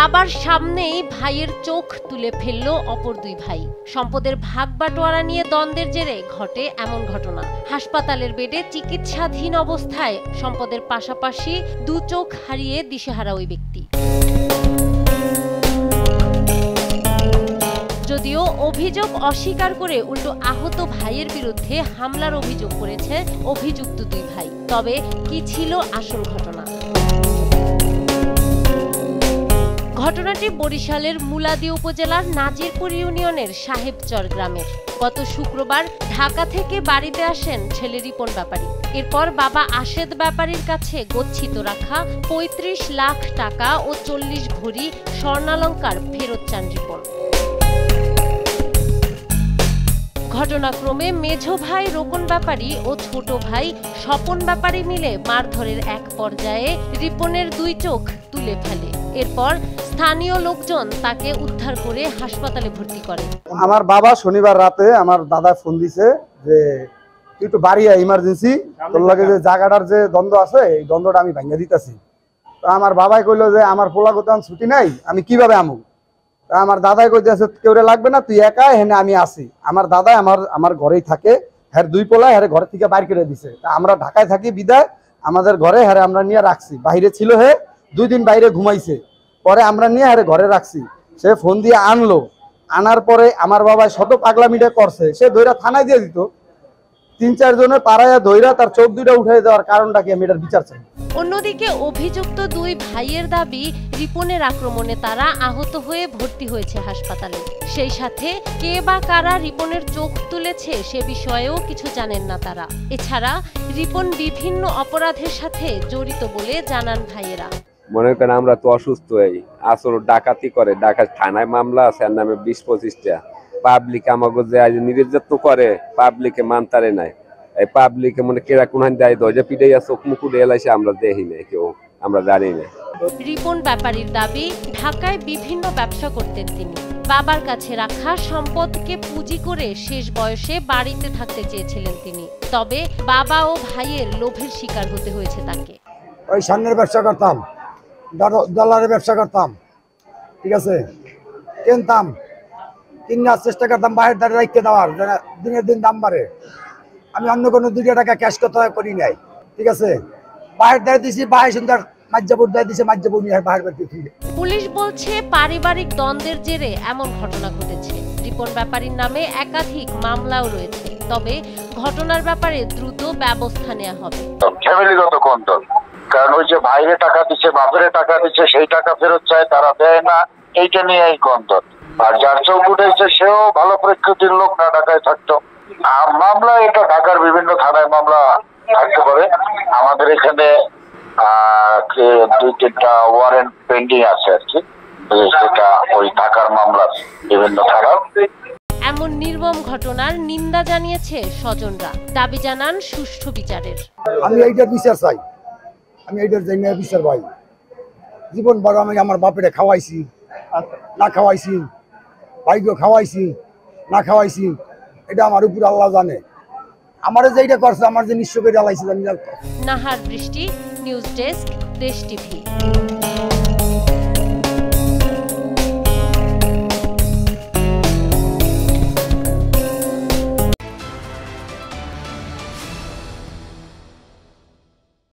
বাবার সামনেই ভাইয়ের চোখ তুলে ফেলল অপর দুই ভাই। সম্পদের ভাগ বাটোয়ারা নিয়ে দ্বন্দ্বের জেরে ঘটে এমন ঘটনা। হাসপাতালের বেডে চিকিৎসাধীন অবস্থায় সম্পদের পাশাপাশি দু চোখ হারিয়ে দিশেহারা ওই ব্যক্তি। যদিও অভিযোগ অস্বীকার করে উল্টো আহত ভাইয়ের বিরুদ্ধে হামলার অভিযোগ করেছে অভিযুক্ত দুই ভাই। তবে কি ছিল আসল ঘটনা? ঘটনাটি বরিশালের মুলাদি উপজেলার নাজিরপুর ইউনিয়নের সাহেবচর গ্রামের। গত শুক্রবার ঢাকা থেকে বাড়িতে আসেন ছেলে রিপন ব্যাপারী। এরপর বাবা আশেদ ব্যাপারীর কাছে গচ্ছিত রাখা ৩৫ লাখ টাকা ও ৪০ ভরি স্বর্ণালংকার ফেরত চান রিপন। ঘটনাক্রমে মেঝো ভাই রোকন ব্যাপারী ও ছোট ভাই স্বপন ব্যাপারী মিলে মারধরের এক পর্যায়ে রিপনের দুই চোখ তুলে ফেলে। এরপর স্থানীয় লোকজন তাকে উদ্ধার করে হাসপাতালে ভর্তি করে। আমার বাবা শনিবার রাতে আমার দাদা ফোন দিছে যে তুই একটু বাড়ি আয়, ইমার্জেন্সি, তোর লাগে যে জায়গাটার যে দ্বন্দ্ব আছে এই দ্বন্দ্বটা আমি ভাঙিয়ে দিতেছি। তো আমার বাবাই কইলো যে আমার পোলা কোথাও ছুটি নাই, আমি কিভাবে আমু? আমার দাদাই কইতেছে কেউ লাগবে না, তুই একা হেনে আমি আসি। আমার দাদাই আমার ঘরেই থাকে, হ্যাঁ দুই পোলা হ্যাঁ ঘর থেকে বাইর করে দিছে। আমরা ঢাকায় থাকি বিদায় আমাদের ঘরে হ্যাঁ আমরা নিয়ে রাখছি। বাইরে ছিল, হে 2 দিন বাইরে ঘুমাইছে, পরে আমরা নিয়ে হ্যাঁ ঘরে রাখছি। সে ফোন দিয়ে আনলো, আনার পরে আমার বাবা শত পাগলামিটা করছে, সে ধইরা থানায় দিয়ে দিত। 3-4 জনের পাড়ায় ধইরা তার চোখ দুইটা উঠাই দেওয়ার কারণটা কি আমি এটার বিচার চাই। অন্যদিকে অভিযুক্ত দুই ভাইয়ের দাবি রিপনের আক্রমণে তারা আহত হয়ে ভর্তি হয়েছে হাসপাতালে। সেই সাথে কে বা কারা রিপনের চোখ তুলেছে সে বিষয়েও কিছু জানেন না তারা। এছাড়া রিপন বিভিন্ন অপরাধের সাথে জড়িত বলে জানান ভাইয়েরা। মনে করেন আমরা তো অসুস্থ, এই আসল ডাকাতি করে, ডাকাত থানায় মামলা আছে এর নামে 20-25টা। পাবলিক আমাকে যে নির্যাতন করে, পাবলিকে মানতারে নাই। এই পাবলিকে মনে কেরা কোনখান দেয় দরজা পিটাইয়া চোখ মুখ উঠে এলাইছে, আমরা দেখি নাই, কেউ আমরা জানি না। রিপন ব্যাপারীর দাবি ঢাকায় বিভিন্ন ব্যবসা করতেন তিনি। বাবার কাছে রাখা সম্পদকে পুঁজি করে শেষ বয়সে বাড়িতে থাকতে চেয়েছিলেন তিনি। তবে বাবা ও ভাইয়ের লোভের শিকার হতে হয়েছে তাকে। ওই স্বর্ণের ব্যবসা করতাম, ডলারের ব্যবসা করতাম, ঠিক আছে, কিনতাম, কিনার চেষ্টা করতাম বাইরের দ্বারা রাখতে দেওয়ার, দিনের দিন দাম বাড়ে। আমি অন্য কোনো 2 টাকা ক্যাশ করতে করি নাই, ঠিক আছে, বাইরের দ্বারা দিয়েছি, বাইরে সুন্দর মাজ্জাপুর দেয় দিয়েছে, মাজ্জাপুর নিয়ে বাইরের বাড়িতে। পুলিশ বলছে পারিবারিক দ্বন্দ্বের জেরে এমন ঘটনা ঘটেছে। রিপন ব্যাপারীর নামে একাধিক মামলাও রয়েছে। তবে ঘটনার ব্যাপারে দ্রুত ব্যবস্থা নেওয়া হবে। ফ্যামিলিগত কন্ট্রোল, কারণ ওই যে বাইরে টাকা দিচ্ছে, বাপের টাকা দিচ্ছে, সেই টাকা ফেরত চায়, তারা দেয় না, এইটা নিয়ে এই কন্ট্রোল। আর যার চোখ উঠেছে সেও ভালো প্রকৃতির লোক না, ঢাকায় থাকতো। আর মামলা এটা ঢাকার বিভিন্ন থানায় মামলা থাকতে পারে। আমাদের এখানে 2-3টা ওয়ারেন্ট পেন্ডিং আছে আর কি, সেটা ওই ঢাকার মামলা বিভিন্ন থানার। এমন নির্মম ঘটনার নিন্দা জানিয়েছে স্বজনরা। দাবি জানান সুষ্ঠু বিচারের। আমি এইটার বিচার চাই, আমি এইটার জন্য বিচার পাই। জীবন বড় আমি আমার বাপেরে খাওয়াইছি না খাওয়াইছি, ভাইকে খাওয়াইছি না খাওয়াইছি, এটা আমার উপর আল্লাহ জানে। আমারে যেটা করছে, আমার যে নিঃস্ব করে আলাইছে। নাহার বৃষ্টি, নিউজ ডেস্ক, দেশ টিভি।